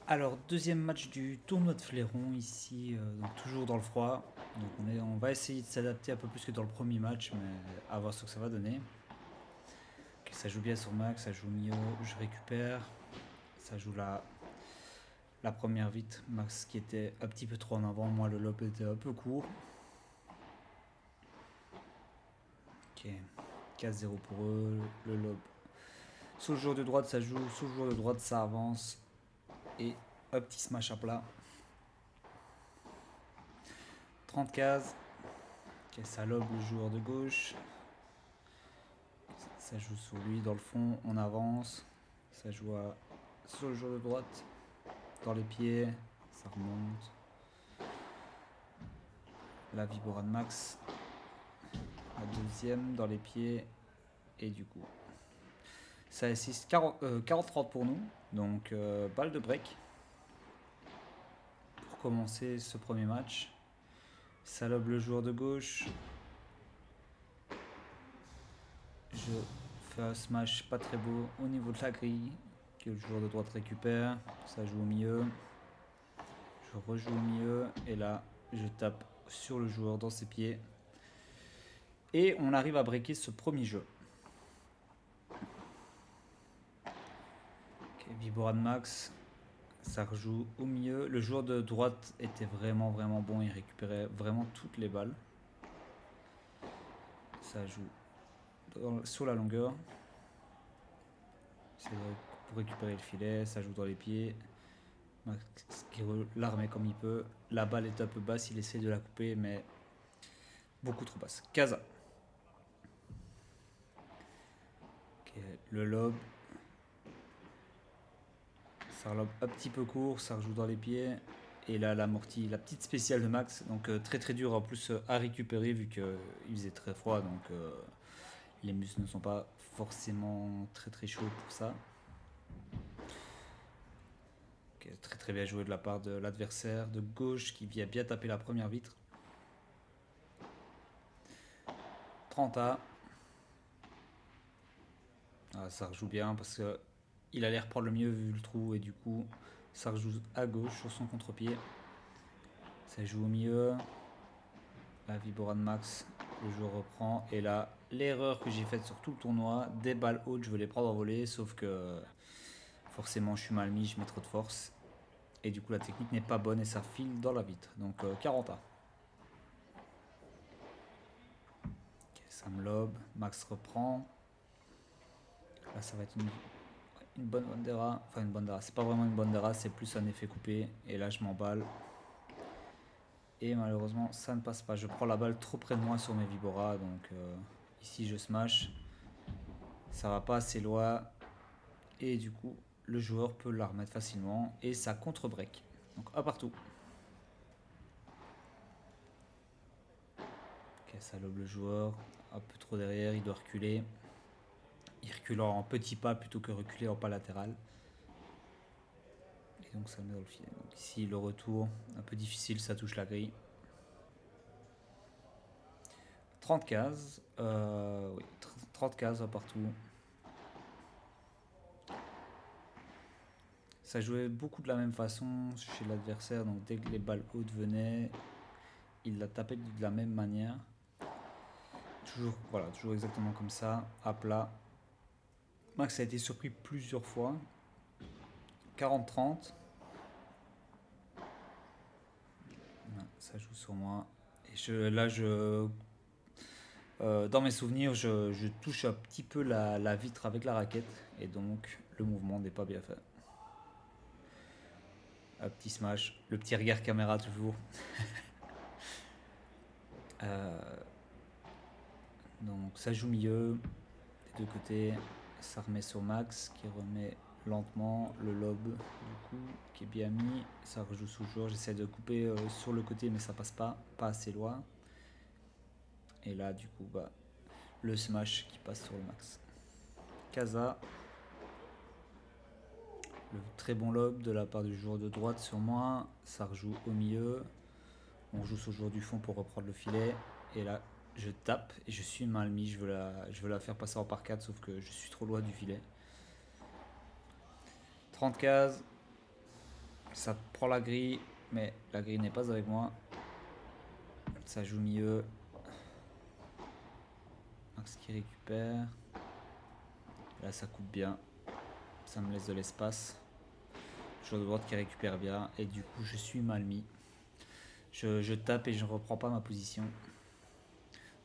Alors, deuxième match du tournoi de Fléron, ici, donc toujours dans le froid. Donc on va essayer de s'adapter un peu plus que dans le premier match, mais à voir ce que ça va donner. Ok, ça joue bien sur Max, ça joue mieux, je récupère. Ça joue la première vite. Max qui était un petit peu trop en avant, moi le lob était un peu court. Ok, 4-0 pour eux, le lob. Sous le joueur de droite, ça joue, sous le joueur de droite, ça avance. Et un petit smash à plat. 30 cases. Ok, ça lobe le joueur de gauche. Ça joue sur lui dans le fond, on avance. Ça joue sur le joueur de droite, dans les pieds, ça remonte. La Vibora de Max, la deuxième dans les pieds. Et du coup, ça assiste 40-30 pour nous. Donc, balle de break pour commencer ce premier match. Ça lobe le joueur de gauche. Je fais un smash pas très beau au niveau de la grille que le joueur de droite récupère. Ça joue au milieu. Je rejoue au milieu et là je tape sur le joueur dans ses pieds. Et on arrive à breaker ce premier jeu. Okay, Viboran Max, ça rejoue au milieu. Le joueur de droite était vraiment vraiment bon, il récupérait vraiment toutes les balles. Ça joue sur la longueur. C'est pour récupérer le filet, ça joue dans les pieds. Max qui la remet comme il peut. La balle est un peu basse, il essaie de la couper, mais beaucoup trop basse. Casa. Okay, le lob. Ça relobe un petit peu court, ça rejoue dans les pieds. Et là, l'amorti, la petite spéciale de Max. Donc très très dur en plus à récupérer vu qu'il faisait très froid. Donc les muscles ne sont pas forcément très très chauds pour ça. Okay, très très bien joué de la part de l'adversaire de gauche qui vient bien taper la première vitre. 30 A. Ah, ça rejoue bien parce que il a l'air prendre le mieux vu le trou et du coup ça rejoue à gauche sur son contre-pied. Ça joue au milieu. La Vibora de Max, le jeu reprend. Et là, l'erreur que j'ai faite sur tout le tournoi, des balles hautes, je veux les prendre en volée, sauf que forcément je suis mal mis, je mets trop de force. Et du coup la technique n'est pas bonne et ça file dans la vitre. Donc 40 A. Okay, ça me lobe, Max reprend. Là ça va être une bonne bandera. Enfin une bandera, c'est pas vraiment une bandera, c'est plus un effet coupé. Et là je m'emballe. Et malheureusement ça ne passe pas. Je prends la balle trop près de moi sur mes Vibora. Donc ici je smash. Ça va pas assez loin. Et du coup, le joueur peut la remettre facilement. Et ça contre-break. Donc un partout. Ok, ça lobe le joueur. Un peu trop derrière, il doit reculer. Il recule en petit pas plutôt que reculer en pas latéral. Et donc ça met dans le filet. Donc ici, le retour, un peu difficile, ça touche la grille. 30 cases. Oui, 30 cases un partout. Ça jouait beaucoup de la même façon chez l'adversaire. Donc dès que les balles hautes venaient, il la tapait de la même manière. Toujours, voilà, toujours exactement comme ça, à plat. Max a été surpris plusieurs fois. 40-30. Ça joue sur moi. Et dans mes souvenirs, je touche un petit peu la vitre avec la raquette. Et donc, le mouvement n'est pas bien fait. Un petit smash. Le petit regard caméra toujours. Euh, donc, ça joue milieu. Des deux côtés. Ça remet sur Max qui remet lentement le lob du coup qui est bien mis, ça rejoue sous joueur, j'essaie de couper sur le côté mais ça passe pas assez loin et là du coup bah le smash qui passe sur le Max. Casa, le très bon lob de la part du joueur de droite sur moi, ça rejoue au milieu, on joue sur le joueur du fond pour reprendre le filet et là je tape et je suis mal mis, je veux la faire passer en par 4 sauf que je suis trop loin du filet. 30 cases. Ça prend la grille, mais la grille n'est pas avec moi. Ça joue milieu. Max qui récupère. Là, ça coupe bien. Ça me laisse de l'espace. Joueur de droite qui récupère bien. Et du coup, je suis mal mis. Je tape et je ne reprends pas ma position.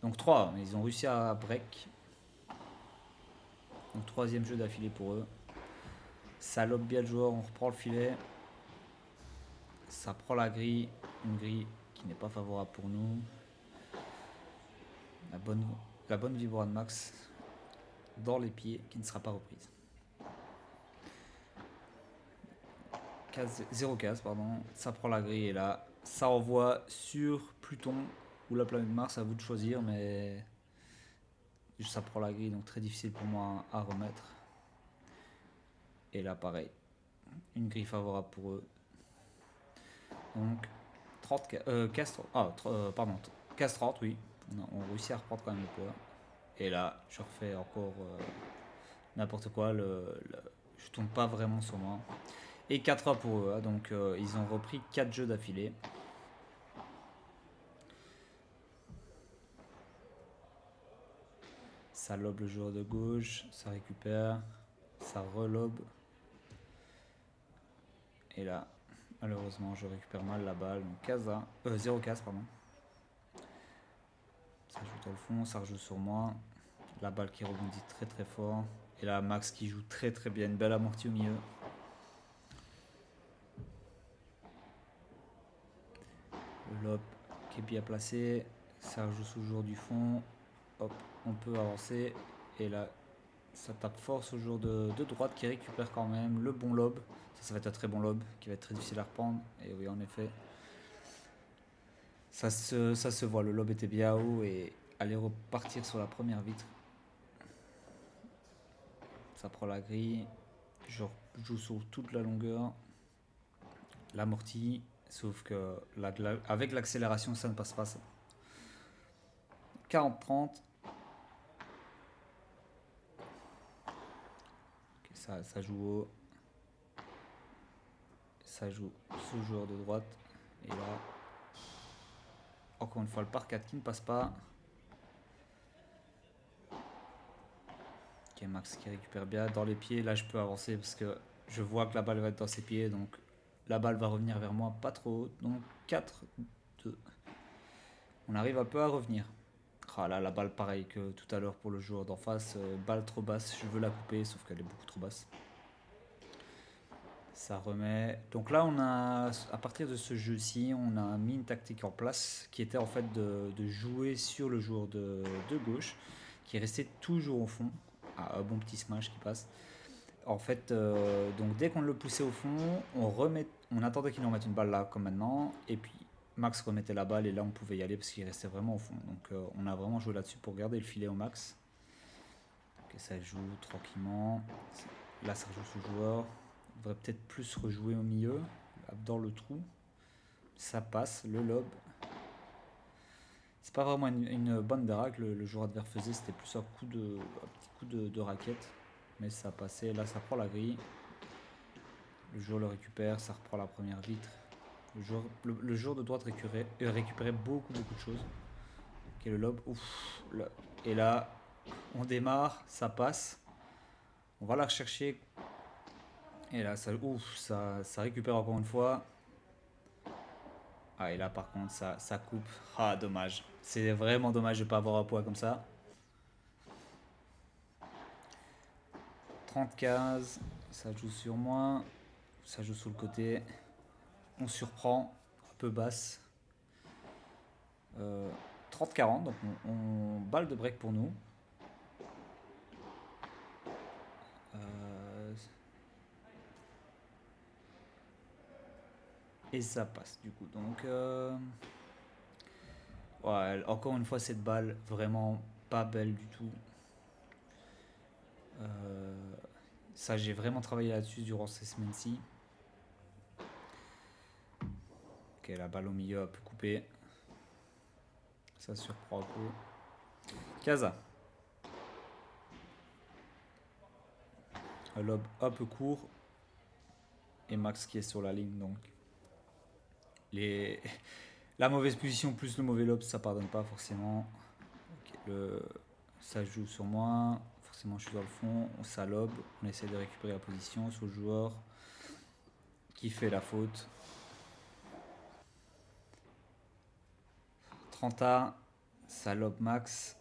Donc 3, ils ont réussi à break. Donc troisième jeu d'affilée pour eux. Ça lobe bien le joueur, on reprend le filet. Ça prend la grille. Une grille qui n'est pas favorable pour nous. La bonne vibra de Max dans les pieds qui ne sera pas reprise. 0 case, pardon. Ça prend la grille et là, ça envoie sur Pluton ou la planète Mars, à vous de choisir, mais ça prend la grille, donc très difficile pour moi à remettre. Et là, pareil, une grille favorable pour eux. Donc, 30 casse 30, pardon, casse 30, oui. On réussit à reprendre quand même le poids. Et là, je refais encore n'importe quoi. Je tombe pas vraiment sur moi. Et 4A pour eux. Hein, donc, ils ont repris 4 jeux d'affilée. Ça lobe le joueur de gauche. Ça récupère. Ça relobe. Et là, malheureusement, je récupère mal la balle. Donc, casa, 0 casse, pardon. Ça joue dans le fond. Ça rejoue sur moi. La balle qui rebondit très très fort. Et là, Max qui joue très très bien. Une belle amortie au milieu. Le lob qui est bien placé. Ça joue sous le jour du fond. Hop, on peut avancer. Et là, ça tape fort ce jour de droite qui récupère quand même le bon lob. Ça va être un très bon lob qui va être très difficile à reprendre. Et oui, en effet. Ça se voit. Le lob était bien haut et aller repartir sur la première vitre. Ça prend la grille. Je joue sur toute la longueur. L'amorti. Sauf que avec l'accélération, ça ne passe pas ça. 40-30. Okay, ça joue haut. Ça joue sous joueur de droite. Et là, encore une fois, le par 4 qui ne passe pas. Ok, Max qui récupère bien dans les pieds. Là, je peux avancer parce que je vois que la balle va être dans ses pieds. Donc, la balle va revenir vers moi, pas trop haut. Donc, 4-2. On arrive un peu à revenir. Ah là, la balle, pareil que tout à l'heure pour le joueur d'en face. Balle trop basse, je veux la couper, sauf qu'elle est beaucoup trop basse. Ça remet. Donc là, à partir de ce jeu-ci, on a mis une tactique en place qui était en fait de jouer sur le joueur de gauche, qui est resté toujours au fond. Ah, un bon petit smash qui passe. En fait, donc dès qu'on le poussait au fond, on attendait qu'il nous remette une balle là, comme maintenant, et puis Max remettait la balle et là on pouvait y aller parce qu'il restait vraiment au fond. Donc on a vraiment joué là-dessus pour garder le filet au max. Ok, ça joue tranquillement. Là, ça rejoue ce joueur. On devrait peut-être plus rejouer au milieu, dans le trou. Ça passe, le lob. C'est pas vraiment une bonne déraque, le joueur adverse faisait, c'était plus un petit coup de raquette. Mais ça passait, là ça prend la grille. Le joueur le récupère, ça reprend la première vitre. Le joueur de droite récupérait beaucoup de choses. Ok, le lob, ouf. Et là, on démarre, ça passe. On va la rechercher. Et là, ça récupère encore une fois. Ah, et là, par contre, ça coupe. Ah, dommage. C'est vraiment dommage de ne pas avoir un poids comme ça. 30-15. Ça joue sur moi. Ça joue sur le côté. On surprend. Un peu basse. 30-40. Donc, on balle de break pour nous. Et ça passe du coup. Donc, ouais, encore une fois, cette balle, vraiment pas belle du tout. Ça, j'ai vraiment travaillé là-dessus durant ces semaines-ci. Ok, la balle au milieu un peu coupée. Ça surprend un peu. Casa. Un lob un peu court. et Max qui est sur la ligne. Donc les... la mauvaise position plus le mauvais lob, ça pardonne pas forcément. Ok, ça joue sur moi. Forcément, je suis dans le fond. Ça lob. On essaie de récupérer la position sur le joueur qui fait la faute. 30A, ça lob Max.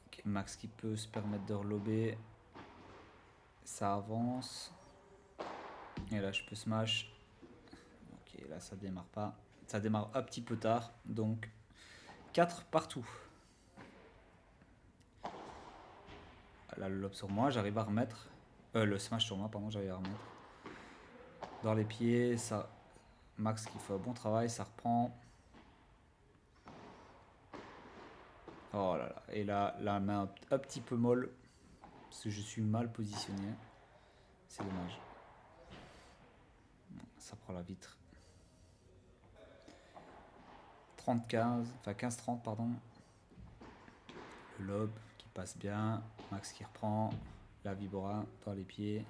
Okay, Max qui peut se permettre de relober. Ça avance. Et là, je peux smash. Ok, là, ça démarre pas. Ça démarre un petit peu tard. Donc, 4 partout. Là, le lob sur moi, j'arrive à remettre. Le smash sur moi, pardon, j'arrive à remettre. Dans les pieds, ça. Max qui fait un bon travail, ça reprend. Oh là là. Et là, la main un petit peu molle. Parce que je suis mal positionné. C'est dommage. Ça prend la vitre. 30-15, enfin 15-30 pardon. Le lob qui passe bien. Max qui reprend. La vibora dans les pieds.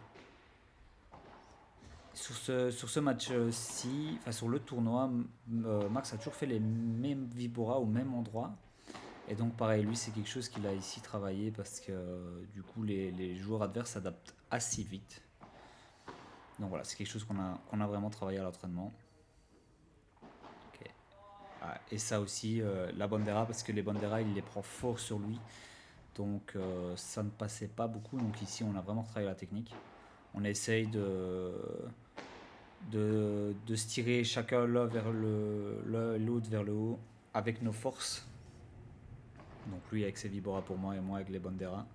Sur ce match-ci, enfin sur le tournoi, Max a toujours fait les mêmes vibora au même endroit. Et donc pareil, lui c'est quelque chose qu'il a ici travaillé parce que du coup les joueurs adverses s'adaptent assez vite. Donc voilà, c'est quelque chose qu'on a vraiment travaillé à l'entraînement. Okay. Ah, et ça aussi, la bandera, parce que les banderas il les prend fort sur lui. Donc ça ne passait pas beaucoup. Donc ici on a vraiment travaillé la technique. On essaye de se tirer chacun l'un vers l'autre vers le haut avec nos forces. Donc lui avec ses vibora pour moi et moi avec les banderas.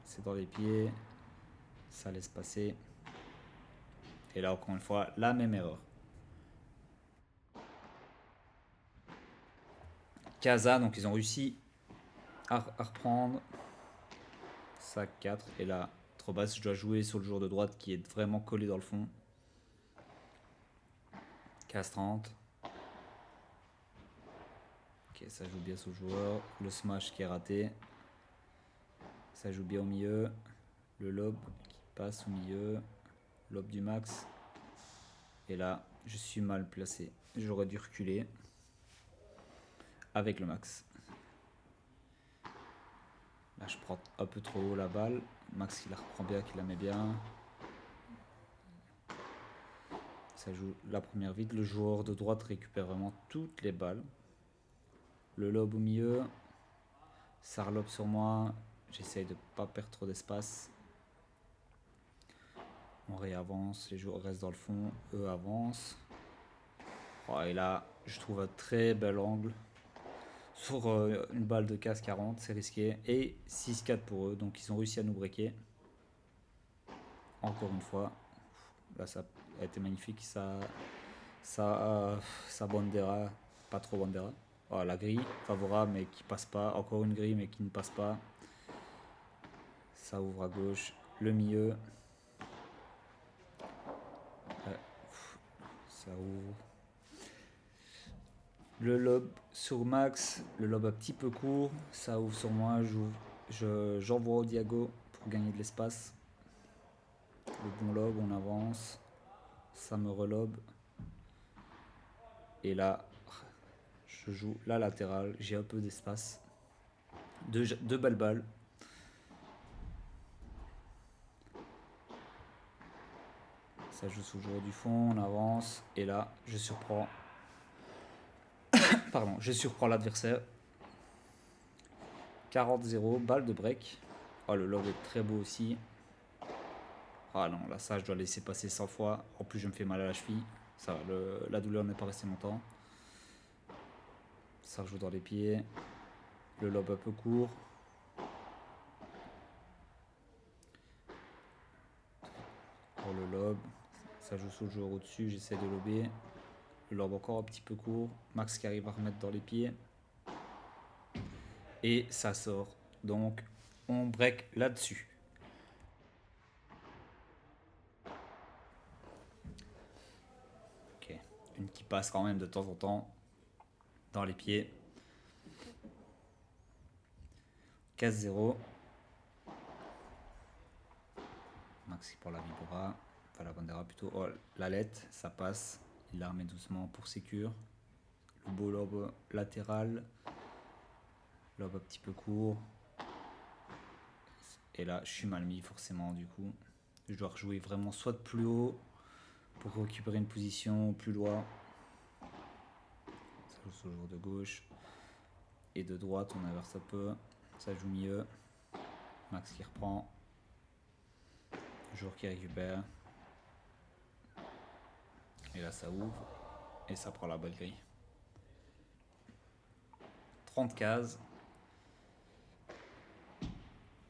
C'est dans les pieds. Ça laisse passer. Et là encore une fois, la même erreur. Casa, donc ils ont réussi à reprendre. Sac 4. Et là, trop basse, je dois jouer sur le joueur de droite qui est vraiment collé dans le fond. Case 30. Ok, ça joue bien ce joueur. Le smash qui est raté. Ça joue bien au milieu. Le lob qui passe au milieu. Lob du max. Et là, je suis mal placé. J'aurais dû reculer. Avec le max. Là, je prends un peu trop haut la balle. Max qui la reprend bien, qui la met bien. Ça joue la première vite. Le joueur de droite récupère vraiment toutes les balles. Le lob au milieu. Ça relobe sur moi. J'essaye de ne pas perdre trop d'espace. On réavance. Les joueurs restent dans le fond. Eux avancent. Oh, et là, je trouve un très bel angle. Sur une balle de casse 40, c'est risqué. Et 6-4 pour eux. Donc ils ont réussi à nous breaker. Encore une fois. Là, ça a été magnifique. Ça bandera. Pas trop bandera. Oh, la grille favorable mais qui passe pas. Encore une grille mais qui ne passe pas. Ça ouvre à gauche. Le milieu. Ça ouvre. Le lob sur max. Le lob un petit peu court. Ça ouvre sur moi. J'envoie au diago pour gagner de l'espace. Le bon lob, on avance. Ça me relobe. Et là, je joue la latérale. J'ai un peu d'espace. Deux belles balles. Ça joue sous le joueur du fond, on avance. Et là, je surprends. Pardon, je surprends l'adversaire. 40-0, balle de break. Oh, le lob est très beau aussi. Ah non, là, ça, je dois laisser passer 100 fois. En plus, je me fais mal à la cheville. Ça va, la douleur n'est pas restée longtemps. Ça joue dans les pieds. Le lob un peu court. Pour le lob. Ça joue sur le joueur au-dessus, j'essaie de lober. Le lob encore un petit peu court. Max qui arrive à remettre dans les pieds. Et ça sort. Donc, on break là-dessus. Ok. Une qui passe quand même de temps en temps dans les pieds. 15-0. Max qui prend la Vibora. Enfin la Bandera plutôt. Oh, la lettre, ça passe. Il la remet doucement pour sécure. Le beau lobe latéral. Lobe un petit peu court. Et là, je suis mal mis forcément du coup. Je dois rejouer vraiment soit de plus haut pour récupérer une position plus loin. Ça joue sur le joueur de gauche. Et de droite, on inverse un peu. Ça joue mieux. Max qui reprend. Joueur qui récupère. Et là, ça ouvre. Et ça prend la balle grille. 30 cases.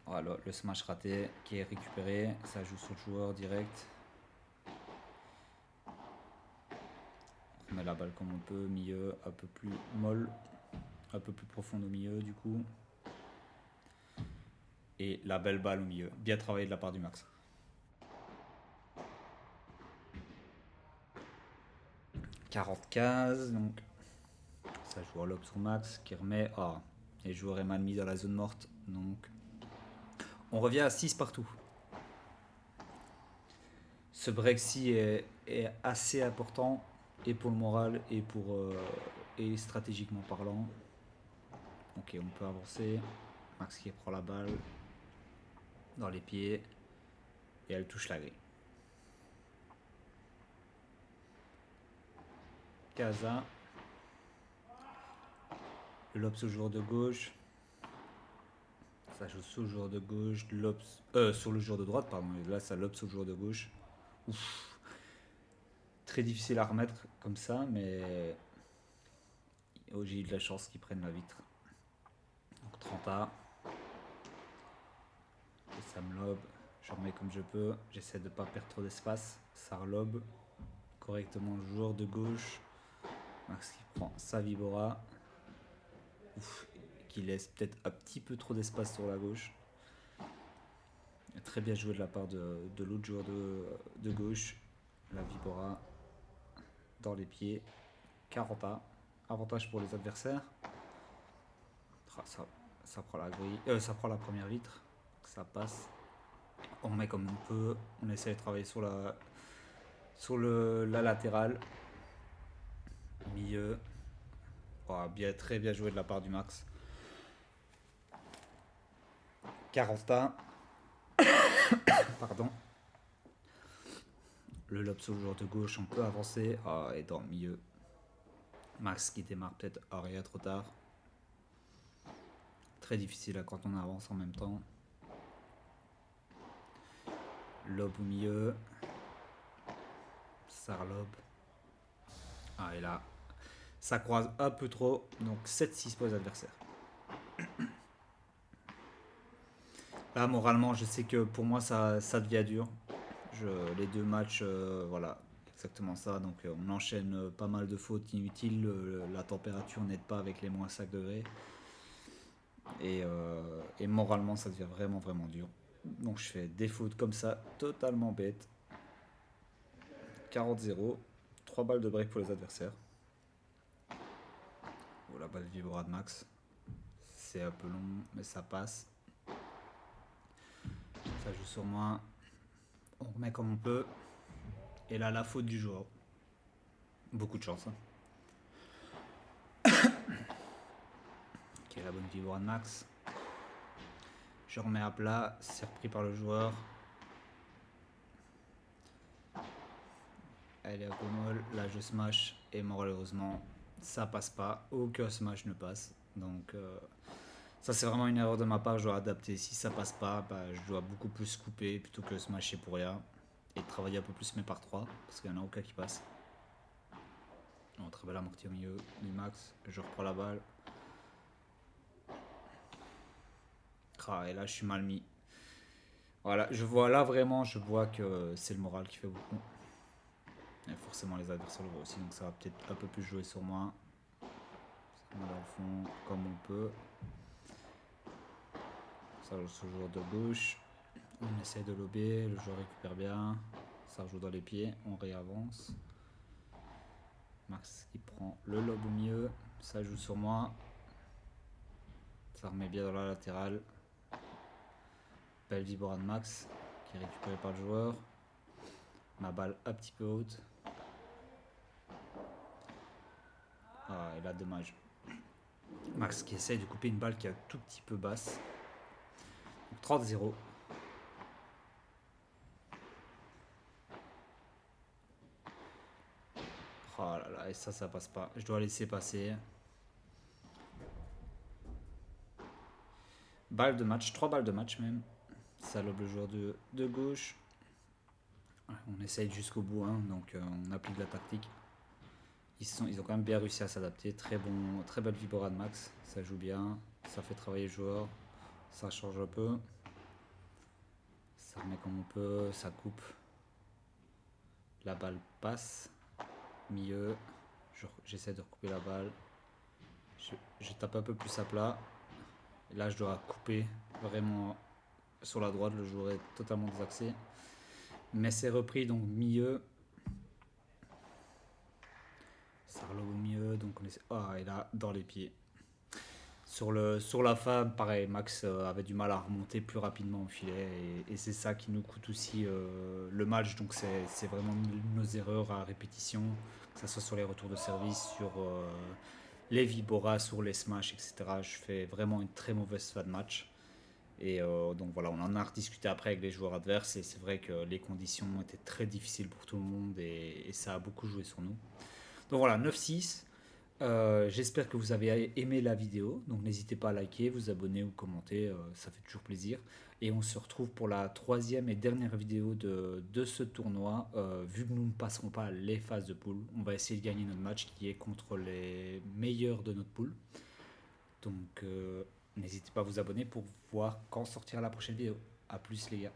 Voilà, le smash raté qui est récupéré. Ça joue sur le joueur direct. On met la balle comme on peut. Milieu un peu plus molle. Un peu plus profonde au milieu du coup. Et la belle balle au milieu. Bien travaillé de la part du Max. 40 cases. Donc ça joue à lob sur Max qui remet. Ah, les joueurs est mal mis dans la zone morte. Donc on revient à 6 partout. Ce break-ci est assez important. Et pour le moral et et stratégiquement parlant. Ok, on peut avancer. Max qui prend la balle dans les pieds. Et elle touche la grille. Casa. Le lob sur le joueur de gauche. Ça joue sur le joueur de gauche. Sur le joueur de droite, pardon. Et là, ça lob sur le joueur de gauche. Ouf. Très difficile à remettre comme ça, mais oh, j'ai eu de la chance qu'ils prennent la vitre. Donc 30A. Et ça me lobe. Je remets comme je peux. J'essaie de ne pas perdre trop d'espace. Ça relobe correctement le joueur de gauche. Max qui prend sa Vibora. Ouf. Qui laisse peut-être un petit peu trop d'espace sur la gauche. Très bien joué de la part de l'autre joueur de gauche. La Vibora dans les pieds. 40A. Avantage pour les adversaires. Ça prend la grille. Ça prend la première vitre. Ça passe. On met comme on peut. On essaie de travailler sur la latérale. Milieu. Oh, très bien joué de la part du Max. 40A. Pardon. Le lob sur le joueur de gauche, on peut avancer. Ah, et dans le milieu. Max qui démarre peut-être arrière trop tard. Très difficile quand on avance en même temps. Lob au milieu. Ça relob. Ah, et là, ça croise un peu trop. Donc 7-6 pour les adversaires. Là, moralement, je sais que pour moi, ça devient dur. Les deux matchs, voilà, exactement ça. Donc on enchaîne pas mal de fautes inutiles. La température n'aide pas avec les moins 5 degrés. Et moralement, ça devient vraiment, vraiment dur. Donc je fais des fautes comme ça, totalement bêtes. 40-0. 3 balles de break pour les adversaires. Oh, la balle Vibora de Max. C'est un peu long, mais ça passe. Ça joue sur moi. On remet comme on peut. Et là, la faute du joueur. Beaucoup de chance. Hein. Ok, la bonne Vibora de Max. Je remets à plat. C'est repris par le joueur. Elle est un peu molle. Là, je smash. Et malheureusement, ça passe pas. Aucun smash ne passe. Donc, ça, c'est vraiment une erreur de ma part. Je dois adapter. Si ça passe pas, je dois beaucoup plus couper plutôt que smasher pour rien. Et travailler un peu plus mes par 3. Parce qu'il n'y en a aucun qui passe. Oh, très belle amortie au milieu du Max. Je reprends la balle. Ah, et là, je suis mal mis. Voilà, je vois là vraiment, je vois que c'est le moral qui fait beaucoup. Et forcément, les adversaires le voient aussi, donc ça va peut-être un peu plus jouer sur moi. Dans le fond, comme on peut. Ça joue sur le joueur de gauche. On essaie de lober, le joueur récupère bien. Ça joue dans les pieds, on réavance. Max qui prend le lob au milieu. Ça joue sur moi. Ça remet bien dans la latérale. Belle Vibora de Max qui qui est récupéré par le joueur. Ma balle un petit peu haute. Ah, et là, dommage. Max qui essaye de couper une balle qui est un tout petit peu basse. 30-0. Oh là là, et ça passe pas. Je dois laisser passer. Balle de match, 3 balles de match même. Ça lobe le joueur de gauche. On essaye jusqu'au bout, hein, donc on applique la tactique. Ils ont quand même bien réussi à s'adapter. Très belle vibora de Max. Ça joue bien. Ça fait travailler le joueur. Ça change un peu. Ça remet comme on peut. Ça coupe. La balle passe. Milieu. J'essaie de recouper la balle. Je tape un peu plus à plat. Et là, je dois couper vraiment sur la droite. Le joueur est totalement désaxé. Mais c'est repris, donc milieu. Ça relobe au milieu. Donc on essaie. Ah, et là, dans les pieds. Sur la fin, pareil, Max avait du mal à remonter plus rapidement au filet et c'est ça qui nous coûte aussi le match. Donc c'est vraiment nos erreurs à répétition, que ce soit sur les retours de service, sur les viboras, sur les smash, etc. Je fais vraiment une très mauvaise fin de match. Et donc voilà, on en a rediscuté après avec les joueurs adverses et c'est vrai que les conditions étaient très difficiles pour tout le monde et ça a beaucoup joué sur nous. Donc voilà, 9-6. J'espère que vous avez aimé la vidéo, donc n'hésitez pas à liker, vous abonner ou commenter, ça fait toujours plaisir. Et on se retrouve pour la troisième et dernière vidéo de ce tournoi. Vu que nous ne passerons pas les phases de poule, on va essayer de gagner notre match qui est contre les meilleurs de notre poule. Donc n'hésitez pas à vous abonner pour voir quand sortira la prochaine vidéo. A plus les gars.